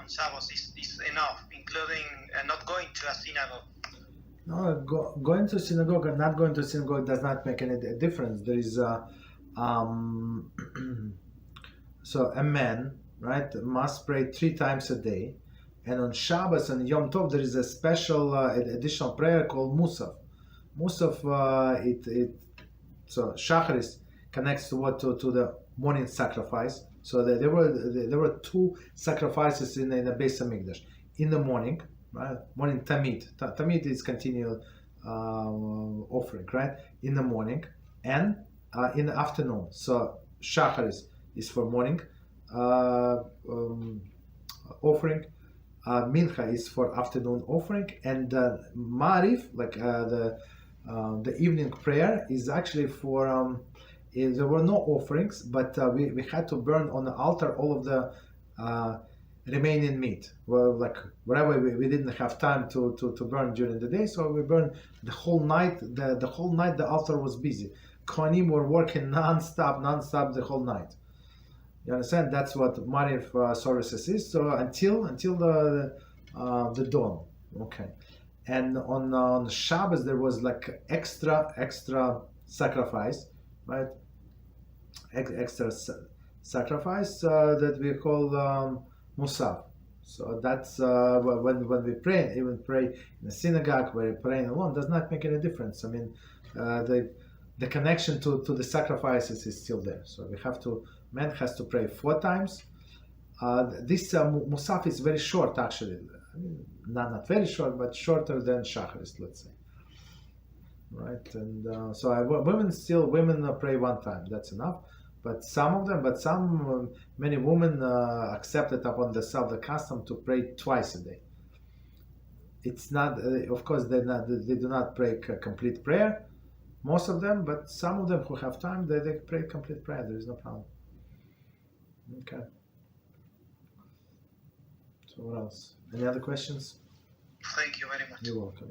on Shabbos is enough, including not going to a synagogue. No, going to synagogue and not going to synagogue does not make any difference. There is so a man, right, must pray 3 times a day, and on Shabbos and Yom Tov there is a special additional prayer called Musaf. Musaf, so Shacharis connects to the morning sacrifice. So there were 2 sacrifices in the Beis Hamikdash. In the morning, right? Morning Tamid. Tamid is continual offering, right? In the morning and in the afternoon. So Shacharis is for morning offering. Mincha is for afternoon offering, and Ma'ariv, like the evening prayer, is actually for. There were no offerings, but we had to burn on the altar all of the remaining meat. Well, like whatever we didn't have time to burn during the day, so we burned the whole night. The whole night the altar was busy. Kohanim were working non-stop the whole night. You understand? That's what Mariv services is. So until the dawn. Okay. And on Shabbos there was like extra sacrifice, right? Extra sacrifice that we call Musaf. So that's when we pray, even pray in the synagogue, where we pray alone, does not make any difference. I mean, the connection to the sacrifices is still there. So we have to, man has to pray 4 times. This Musaf is very short, actually. I mean, not very short, but shorter than Shacharis, let's say. Right, and so women pray 1 time. That's enough. But many women accepted upon themselves the custom to pray twice a day. It's not, of course, they do not pray complete prayer, most of them, but some of them who have time, they pray complete prayer. There is no problem. Okay. So what else? Any other questions? Thank you very much. You're welcome.